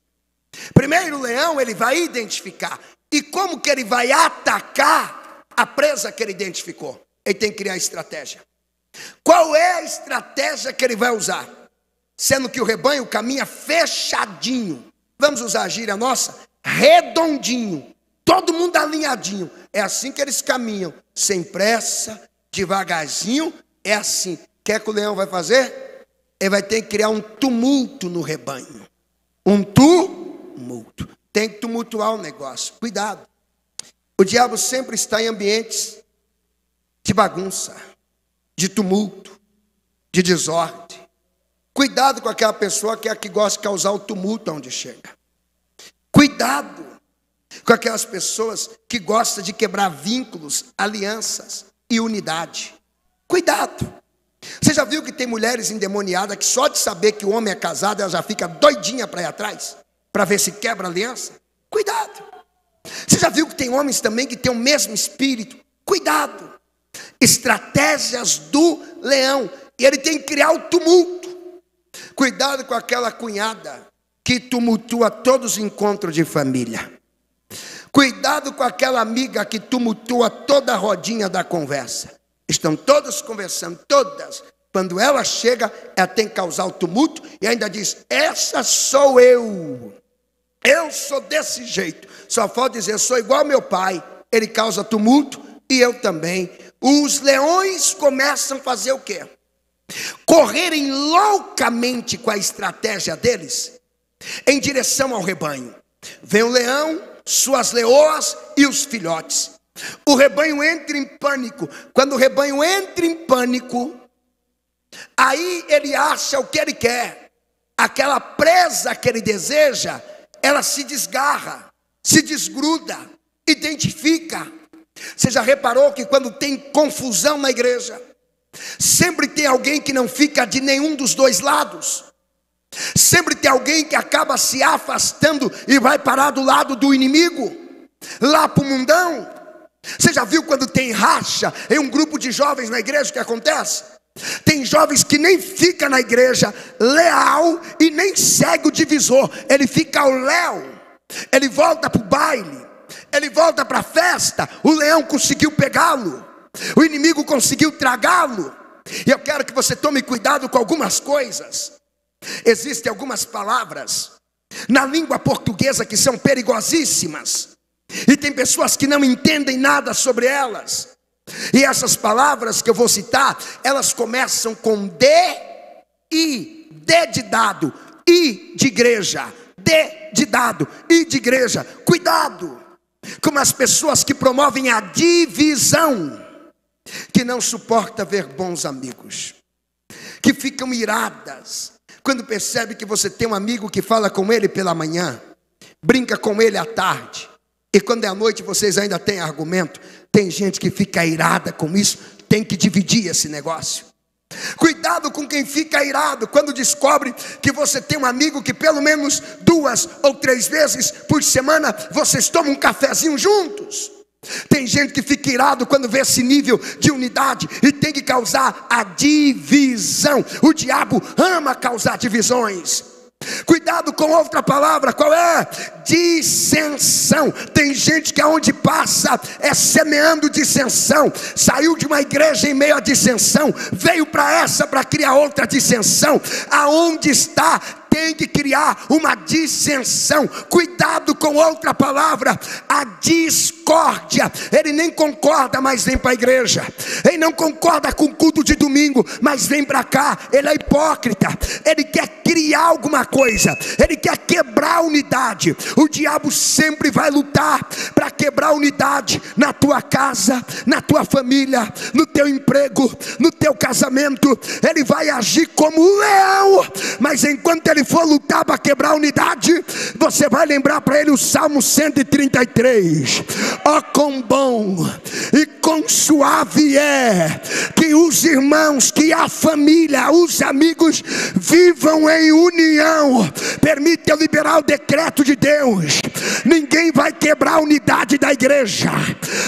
Primeiro, o leão, ele vai identificar. E como que ele vai atacar a presa que ele identificou? Ele tem que criar estratégia. Qual é a estratégia que ele vai usar? Sendo que o rebanho caminha fechadinho. Vamos usar a gíria nossa? Redondinho. Todo mundo alinhadinho. É assim que eles caminham. Sem pressa, devagarzinho. É assim. Quer que o leão vai fazer? Ele vai ter que criar um tumulto no rebanho. Um tumulto. Tem que tumultuar o negócio. Cuidado. O diabo sempre está em ambientes de bagunça, de tumulto, de desordem. Cuidado com aquela pessoa que é a que gosta de causar o tumulto onde chega. Cuidado com aquelas pessoas que gostam de quebrar vínculos, alianças e unidade. Cuidado. Você já viu que tem mulheres endemoniadas que só de saber que o homem é casado, ela já fica doidinha para ir atrás, para ver se quebra a aliança? Cuidado. Você já viu que tem homens também que têm o mesmo espírito? Cuidado. Estratégias do leão. E ele tem que criar o tumulto. Cuidado com aquela cunhada que tumultua todos os encontros de família. Cuidado com aquela amiga que tumultua toda a rodinha da conversa. Estão todas conversando, todas. Quando ela chega, ela tem que causar o tumulto e ainda diz: essa sou eu. Eu sou desse jeito. Só falta dizer, eu sou igual ao meu pai. Ele causa tumulto e eu também. Os leões começam a fazer o quê? Correrem loucamente com a estratégia deles em direção ao rebanho. Vem o leão, suas leoas e os filhotes. O rebanho entra em pânico. Quando o rebanho entra em pânico, aí ele acha o que ele quer. Aquela presa que ele deseja, ela se desgarra, se desgruda, identifica. Você já reparou que quando tem confusão na igreja, sempre tem alguém que não fica de nenhum dos dois lados? Sempre tem alguém que acaba se afastando e vai parar do lado do inimigo, lá para o mundão. Você já viu quando tem racha em um grupo de jovens na igreja, o que acontece? Tem jovens que nem fica na igreja leal e nem segue o divisor. Ele fica ao léu, ele volta para o baile, ele volta para a festa. O leão conseguiu pegá-lo, o inimigo conseguiu tragá-lo. E eu quero que você tome cuidado com algumas coisas. Existem algumas palavras na língua portuguesa que são perigosíssimas, e tem pessoas que não entendem nada sobre elas. E essas palavras que eu vou citar, elas começam com D, I, D de dado, I de igreja, D de dado, I de igreja. Cuidado com as pessoas que promovem a divisão, que não suporta ver bons amigos, que ficam iradas quando percebe que você tem um amigo que fala com ele pela manhã, brinca com ele à tarde, e quando é à noite vocês ainda têm argumento. Tem gente que fica irada com isso. Tem que dividir esse negócio. Cuidado com quem fica irado quando descobre que você tem um amigo que pelo menos 2 ou 3 vezes por semana vocês tomam um cafezinho juntos. Tem gente que fica irado quando vê esse nível de unidade e tem que causar a divisão. O diabo ama causar divisões. Cuidado com outra palavra, qual é? Dissensão. Tem gente que aonde passa é semeando dissensão. Saiu de uma igreja em meio à dissensão, veio para essa para criar outra dissensão. Aonde está, tem que criar uma dissensão. Cuidado com outra palavra, a discórdia. Ele nem concorda, mas vem para a igreja. Ele não concorda com o culto de domingo, mas vem para cá. Ele é hipócrita. Ele quer criar alguma coisa, ele quer quebrar a unidade. O diabo sempre vai lutar para quebrar a unidade na tua casa, na tua família, no teu emprego, no teu casamento. Ele vai agir como um leão, mas enquanto ele for lutar para quebrar a unidade, você vai lembrar para ele o Salmo 133. Ó, quão bom e quão suave é que os irmãos, que a família, os amigos vivam em união. Permita eu liberar o decreto de Deus. Ninguém vai quebrar a unidade da igreja,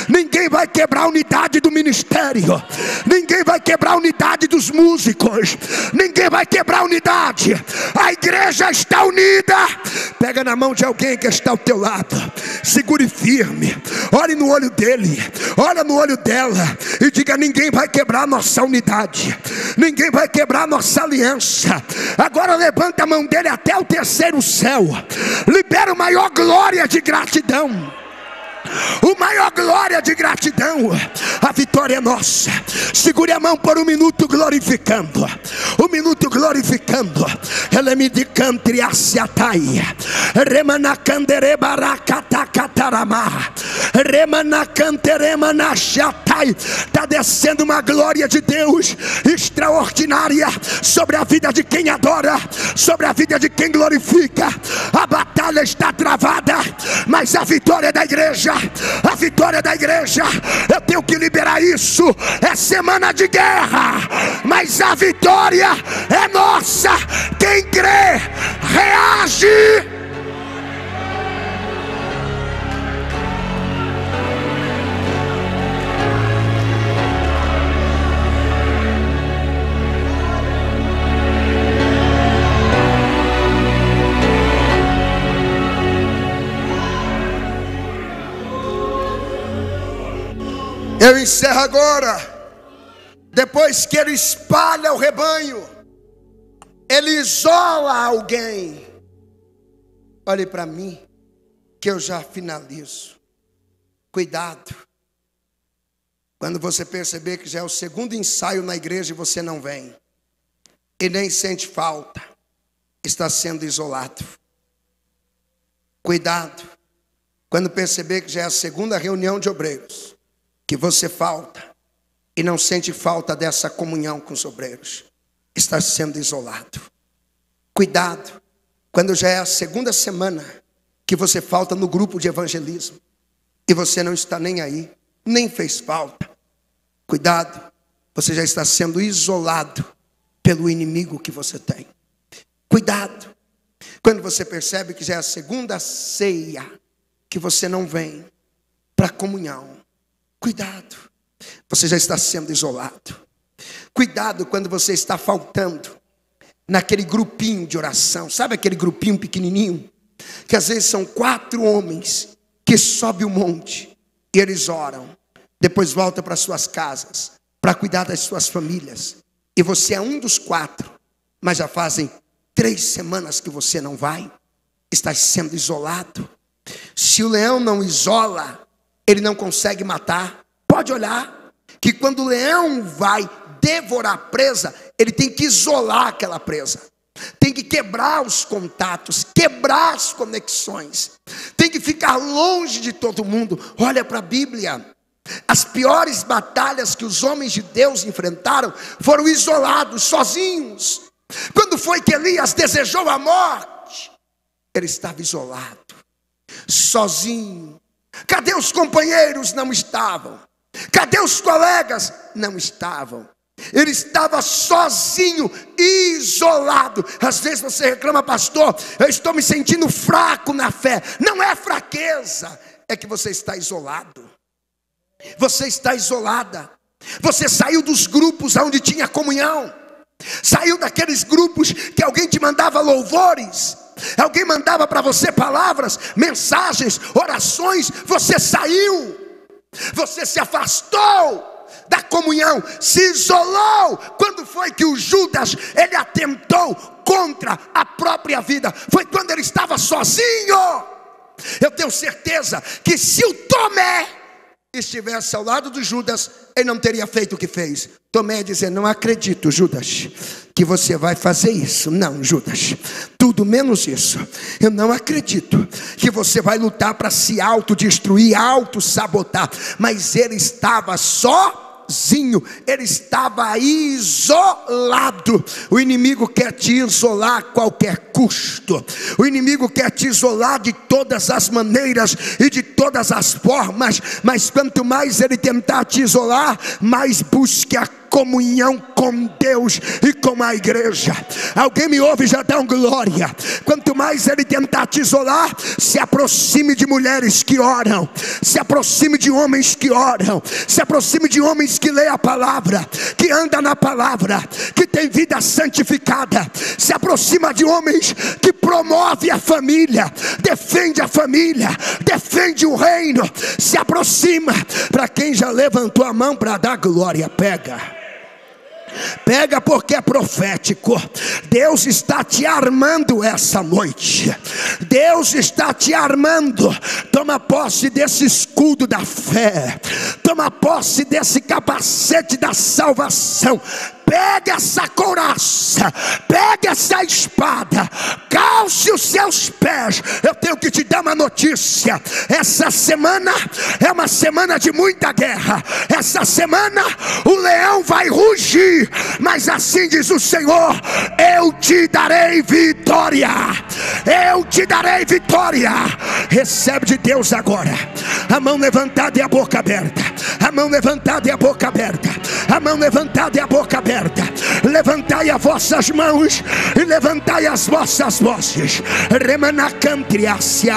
ninguém vai quebrar a unidade do ministério, ninguém vai quebrar a unidade dos músicos, ninguém vai quebrar a unidade. A igreja está unida. Pega na mão de alguém que está ao teu lado, segure firme, olhe no olho dele, olha no olho dela e diga: ninguém vai quebrar a nossa unidade, ninguém vai quebrar a nossa aliança. Agora levanta a mão dele até o terceiro céu, libera o maior glória de gratidão, o maior glória de gratidão. A vitória é nossa. Segure a mão por um minuto glorificando, um minuto glorificando. Ele me de cantri asiatai remanacandere baracatacatarama remanacanteremanashatai. Está descendo uma glória de Deus extraordinária sobre a vida de quem adora, sobre a vida de quem glorifica. A batalha está travada, mas a vitória é da igreja. A vitória da igreja, eu tenho que liberar isso. É semana de guerra, mas a vitória é nossa. Quem crê, reage. Eu encerro agora. Depois que ele espalha o rebanho, ele isola alguém. olhe para mim, que eu já finalizo. Cuidado. Quando você perceber que já é o segundo ensaio na igreja e você não vem, e nem sente falta, está sendo isolado. Cuidado. Quando perceber que já é a segunda reunião de obreiros, que você falta, e não sente falta dessa comunhão com os obreiros, está sendo isolado. Cuidado. Quando já é a segunda semana que você falta no grupo de evangelismo, e você não está nem aí, nem fez falta. Cuidado, você já está sendo isolado pelo inimigo que você tem. Cuidado, quando você percebe que já é a segunda ceia que você não vem para a comunhão. Cuidado, você já está sendo isolado. Cuidado quando você está faltando naquele grupinho de oração. Sabe aquele grupinho pequenininho? Que às vezes são 4 homens que sobem o monte e eles oram. Depois voltam para suas casas para cuidar das suas famílias. E você é um dos 4, mas já fazem 3 semanas que você não vai. Está sendo isolado. Se o leão não isola, ele não consegue matar. Pode olhar que quando o leão vai devorar a presa, ele tem que isolar aquela presa. Tem que quebrar os contatos, quebrar as conexões. Tem que ficar longe de todo mundo. Olha para a Bíblia. As piores batalhas que os homens de Deus enfrentaram foram isolados, sozinhos. Quando foi que Elias desejou a morte? Ele estava isolado, sozinho. Cadê os companheiros? Não estavam. Cadê os colegas? Não estavam. Ele estava sozinho, isolado. Às vezes você reclama, pastor, eu estou me sentindo fraco na fé. Não é fraqueza, é que você está isolado. Você está isolada. Você saiu dos grupos onde tinha comunhão. Saiu daqueles grupos que alguém te mandava louvores, alguém mandava para você palavras, mensagens, orações. Você saiu. Você se afastou da comunhão, se isolou. Quando foi que o Judas, ele atentou contra a própria vida? Foi quando ele estava sozinho. Eu tenho certeza que se o Tomé estivesse ao lado do Judas, ele não teria feito o que fez. Tomé ia dizer: não acredito, Judas, que você vai fazer isso. Não, Judas, tudo menos isso. Eu não acredito que você vai lutar para se autodestruir, auto-sabotar. Mas ele estava sozinho, ele estava isolado. O inimigo quer te isolar a qualquer custo. O inimigo quer te isolar de todas as maneiras e de todas as formas. Mas quanto mais ele tentar te isolar, mais busque a comunhão com Deus e com a igreja. Alguém me ouve? Já dá um glória. Quanto mais ele tentar te isolar, se aproxime de mulheres que oram, se aproxime de homens que oram, se aproxime de homens que lê a palavra, que anda na palavra, que tem vida santificada. Se aproxima de homens que promove a família, defende a família, defende o reino. Se aproxima. Para quem já levantou a mão para dar glória, pega. Pega, porque é profético. Deus está te armando essa noite. Deus está te armando. Toma posse desse escudo da fé. Toma posse desse capacete da salvação. Pega essa couraça, pega essa espada, calce os seus pés. Eu tenho que te dar uma notícia. Essa semana é uma semana de muita guerra. Essa semana o leão vai rugir, mas assim diz o Senhor: eu te darei vitória. Eu te darei vitória. Recebe de Deus agora. A mão levantada e a boca aberta. A mão levantada e a boca aberta. A mão levantada e a boca aberta. Levantai as vossas mãos e levantai as vossas vozes. Remanacantriácia.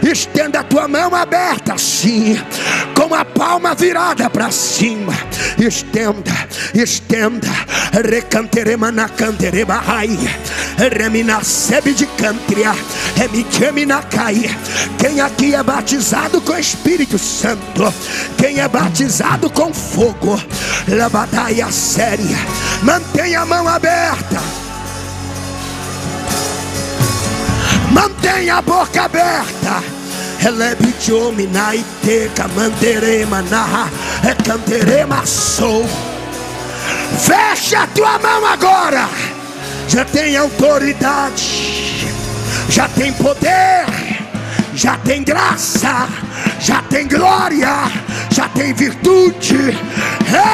Estenda a tua mão aberta assim, com a palma virada para cima. Estenda, estenda. Recanteremanacanterebahai. Reminacebe de cantria. Remicheminacai. Quem aqui é batizado com o Espírito Santo? Quem é batizado com fogo? Labadaia séria. Mantenha a mão aberta. Mantenha a boca aberta. Fecha a tua mão agora. Já tem autoridade, já tem poder, já tem graça, já tem glória, já tem virtude.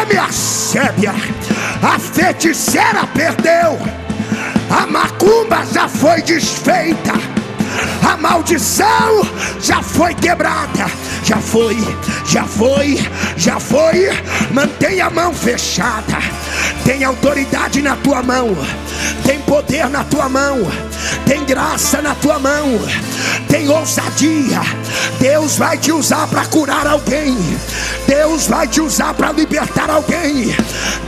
Minha sébia, a feiticeira perdeu, a macumba já foi desfeita, a maldição já foi quebrada. Já foi, já foi, já foi. Mantenha a mão fechada. Tem autoridade na tua mão, tem poder na tua mão, tem graça na tua mão, tem ousadia. Deus vai te usar para curar alguém, Deus vai te usar para libertar alguém,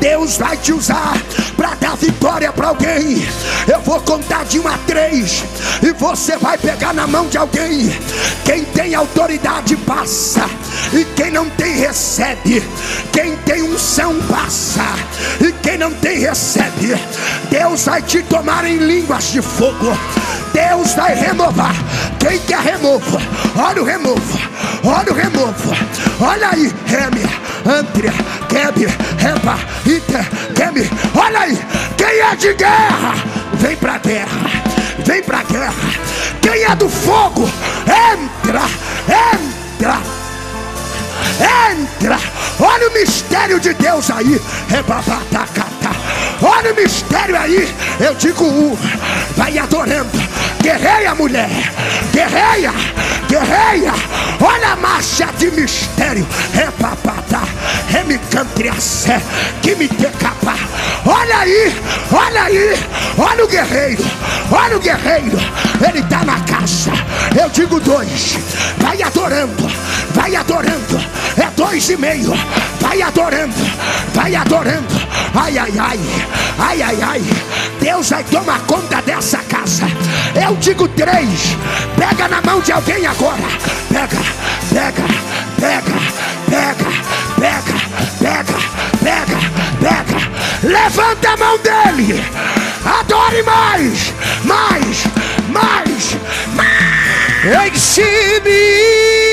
Deus vai te usar para dar vitória para alguém. Eu vou contar de 1 a 3 e você vai pegar na mão de alguém. Quem tem autoridade passa, e quem não tem recebe. Quem tem unção passa, e quem não tem recebe. Deus vai te tomar em línguas de fogo. Deus vai renovar. Quem quer renovo? Olha o renovo, olha o renovo. Olha aí, Reme, André, Keb, Reba, Iter, Kemi. Olha aí, quem é de guerra, vem pra guerra, vem pra guerra. Quem é do fogo, entra, entra, entra. Olha o mistério de Deus aí. Olha o mistério aí. Eu digo vai adorando. Guerreia, mulher, guerreia, guerreia. Olha a marcha de mistério. Que me decapa. Olha aí, olha aí. Olha o guerreiro, olha o guerreiro. Ele está na caixa. Eu digo 2. Vai adorando, vai adorando. É 2,5. Vai adorando, vai adorando. Ai, ai, ai, ai, ai, ai. Deus vai tomar conta dessa casa. Eu digo 3. Pega na mão de alguém agora. Pega, pega, pega, pega, pega, pega, pega, pega. Levanta a mão dele. Adore mais, mais, mais, mais. Ensine